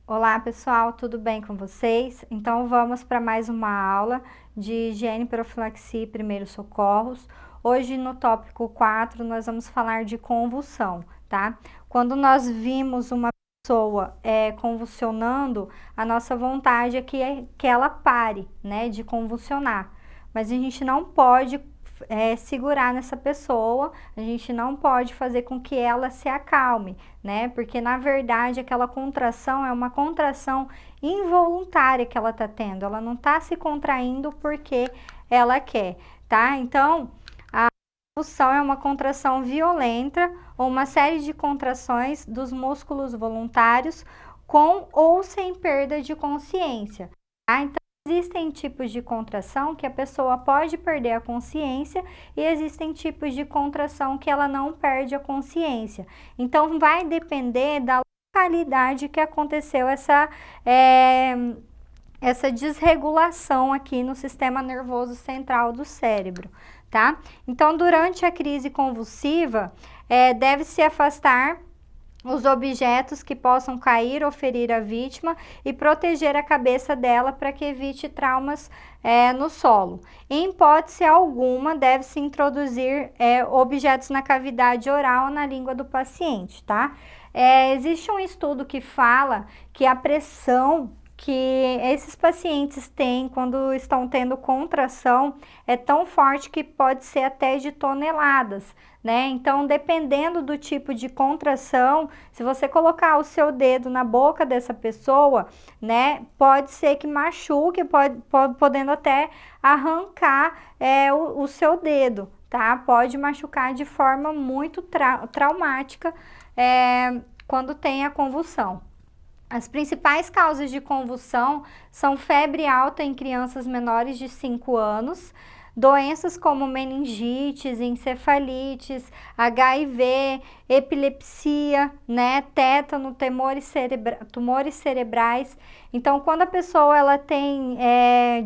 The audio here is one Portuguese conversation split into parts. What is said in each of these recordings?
Olá pessoal, tudo bem com vocês? Então vamos para mais uma aula de higiene, profilaxia e primeiros socorros. Hoje no tópico 4 nós vamos falar de convulsão, tá? Quando nós vimos uma pessoa convulsionando, a nossa vontade é que ela pare, né, de convulsionar. Mas a gente não pode segurar nessa pessoa, a gente não pode fazer com que ela se acalme, né? Porque na verdade aquela contração é uma contração involuntária que ela tá tendo, ela não tá se contraindo porque ela quer, tá? Então, a convulsão é uma contração violenta ou uma série de contrações dos músculos voluntários com ou sem perda de consciência, tá? Então, existem tipos de contração que a pessoa pode perder a consciência e existem tipos de contração que ela não perde a consciência. Então, vai depender da localidade que aconteceu essa desregulação aqui no sistema nervoso central do cérebro, tá? Então, durante a crise convulsiva, deve-se afastar os objetos que possam cair ou ferir a vítima e proteger a cabeça dela para que evite traumas no solo. Em hipótese alguma, deve-se introduzir objetos na cavidade oral ou na língua do paciente, tá? Existe um estudo que fala que a pressão que esses pacientes têm quando estão tendo contração é tão forte que pode ser até de toneladas, né? Então, dependendo do tipo de contração, se você colocar o seu dedo na boca dessa pessoa, né, pode ser que machuque, podendo até arrancar o seu dedo, tá? Pode machucar de forma muito traumática quando tem a convulsão. As principais causas de convulsão são febre alta em crianças menores de 5 anos, doenças como meningites, encefalites, HIV, epilepsia, né, tétano, tumores cerebrais. Então, quando a pessoa ela tem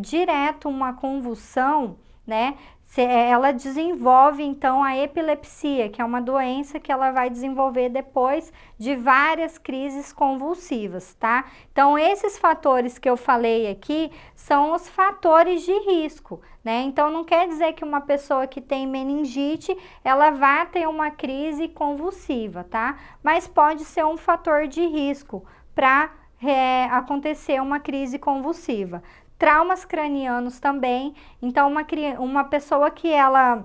direto uma convulsão, né, ela desenvolve então a epilepsia, que é uma doença que ela vai desenvolver depois de várias crises convulsivas, tá? Então, esses fatores que eu falei aqui são os fatores de risco, né? Então, não quer dizer que uma pessoa que tem meningite, ela vai ter uma crise convulsiva, tá? Mas pode ser um fator de risco para acontecer uma crise convulsiva. Traumas cranianos também, então uma pessoa que ela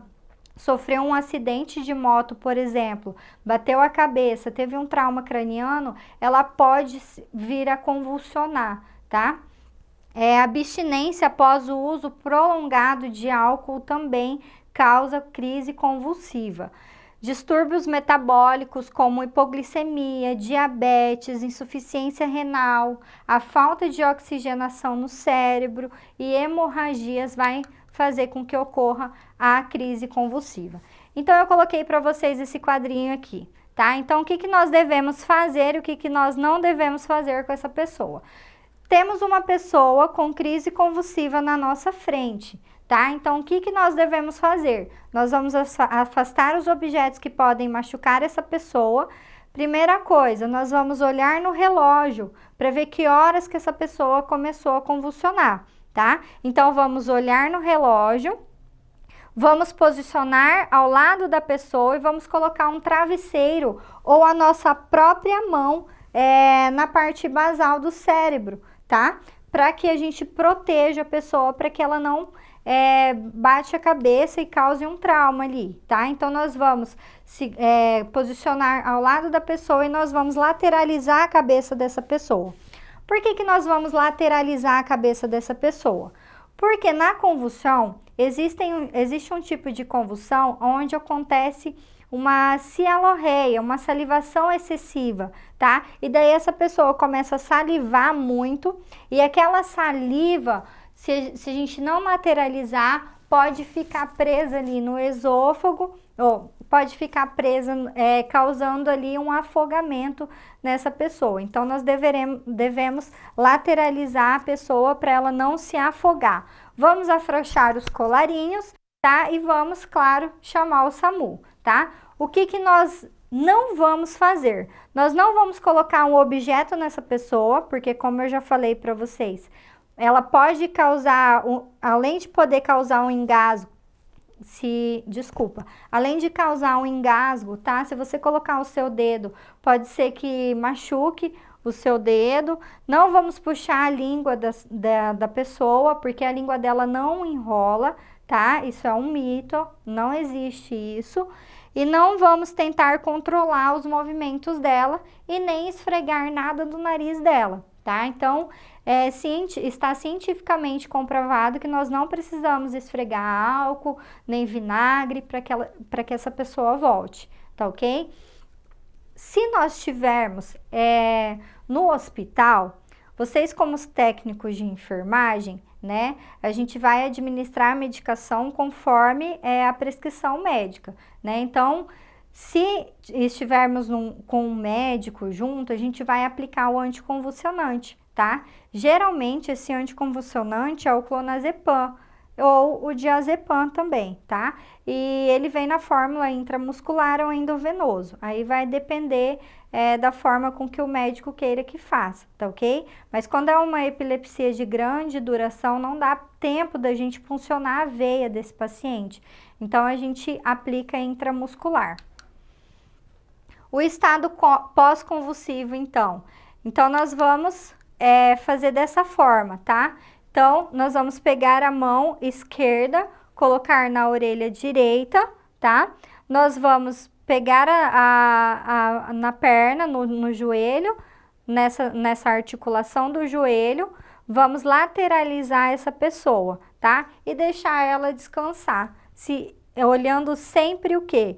sofreu um acidente de moto, por exemplo, bateu a cabeça, teve um trauma craniano, ela pode vir a convulsionar, tá? Abstinência após o uso prolongado de álcool também causa crise convulsiva. Distúrbios metabólicos como hipoglicemia, diabetes, insuficiência renal, a falta de oxigenação no cérebro e hemorragias vai fazer com que ocorra a crise convulsiva. Então, eu coloquei para vocês esse quadrinho aqui, tá? Então, o que nós devemos fazer e o que nós não devemos fazer com essa pessoa? Temos uma pessoa com crise convulsiva na nossa frente, tá? Então, o que nós devemos fazer? Nós vamos afastar os objetos que podem machucar essa pessoa. Primeira coisa, nós vamos olhar no relógio para ver que horas que essa pessoa começou a convulsionar, tá? Então, vamos olhar no relógio, vamos posicionar ao lado da pessoa e vamos colocar um travesseiro ou a nossa própria mão na parte basal do cérebro, tá? Para que a gente proteja a pessoa, para que ela não bate a cabeça e cause um trauma ali, tá? Então, nós vamos posicionar ao lado da pessoa e nós vamos lateralizar a cabeça dessa pessoa. Por que nós vamos lateralizar a cabeça dessa pessoa? Porque na convulsão, existe um tipo de convulsão onde acontece uma cialorreia, uma salivação excessiva, tá? E daí essa pessoa começa a salivar muito e aquela saliva, se a gente não lateralizar, pode ficar presa ali no esôfago, ou pode ficar presa, causando ali um afogamento nessa pessoa. Então, nós devemos lateralizar a pessoa para ela não se afogar. Vamos afrouxar os colarinhos, tá? E vamos, claro, chamar o SAMU, tá? O que que nós não vamos fazer? Nós não vamos colocar um objeto nessa pessoa, porque como eu já falei para vocês, ela pode causar, além de poder causar um engasgo, além de causar um engasgo, tá? Se você colocar o seu dedo, pode ser que machuque o seu dedo. Não vamos puxar a língua da pessoa, porque a língua dela não enrola, tá? Isso é um mito, não existe isso. E não vamos tentar controlar os movimentos dela e nem esfregar nada do nariz dela, tá? Então, está cientificamente comprovado que nós não precisamos esfregar álcool nem vinagre para que essa pessoa volte, tá ok? Se nós estivermos no hospital, vocês como os técnicos de enfermagem, né, a gente vai administrar a medicação conforme a prescrição médica, né? Então, se estivermos com um médico junto, a gente vai aplicar o anticonvulsionante, tá? Geralmente, esse anticonvulsionante é o clonazepam ou o diazepam também, tá? E ele vem na fórmula intramuscular ou endovenoso. Aí vai depender da forma com que o médico queira que faça, tá ok? Mas quando é uma epilepsia de grande duração, não dá tempo da gente funcionar a veia desse paciente. Então, a gente aplica intramuscular. O estado pós-convulsivo, então. Então, nós vamos fazer dessa forma, tá? Então, nós vamos pegar a mão esquerda, colocar na orelha direita, tá? Nós vamos pegar na perna, no joelho, nessa articulação do joelho, vamos lateralizar essa pessoa, tá? E deixar ela descansar, olhando sempre o quê?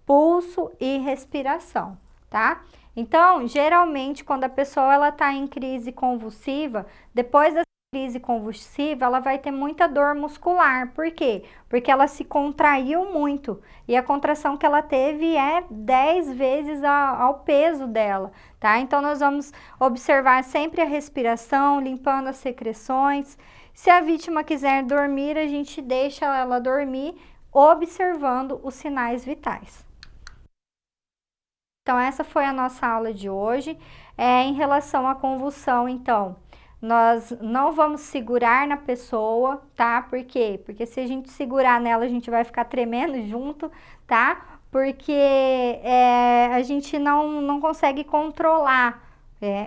Pulso e respiração, tá? Então, geralmente, quando a pessoa ela tá em crise convulsiva, depois da crise convulsiva, ela vai ter muita dor muscular. Por quê? Porque ela se contraiu muito e a contração que ela teve é 10 vezes ao peso dela, tá? Então, nós vamos observar sempre a respiração, limpando as secreções. Se a vítima quiser dormir, a gente deixa ela dormir, observando os sinais vitais. Então, essa foi a nossa aula de hoje. Em relação à convulsão, então, nós não vamos segurar na pessoa, tá? Por quê? Porque se a gente segurar nela, a gente vai ficar tremendo junto, tá? Porque a gente não consegue controlar.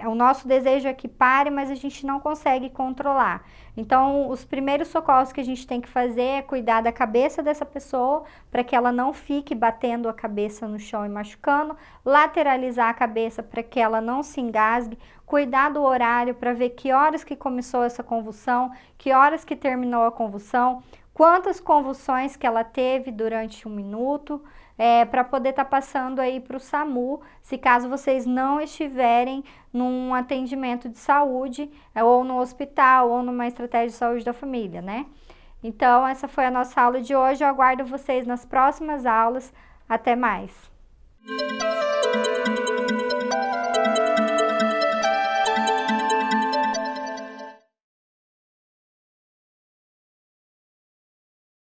O nosso desejo é que pare, mas a gente não consegue controlar. Então, os primeiros socorros que a gente tem que fazer é cuidar da cabeça dessa pessoa, para que ela não fique batendo a cabeça no chão e machucando, lateralizar a cabeça para que ela não se engasgue, cuidar do horário para ver que horas que começou essa convulsão, que horas que terminou a convulsão, quantas convulsões que ela teve durante 1 minuto, para poder estar passando aí para o SAMU, se caso vocês não estiverem num atendimento de saúde, ou no hospital, ou numa estratégia de saúde da família, né? Então, essa foi a nossa aula de hoje, eu aguardo vocês nas próximas aulas, até mais!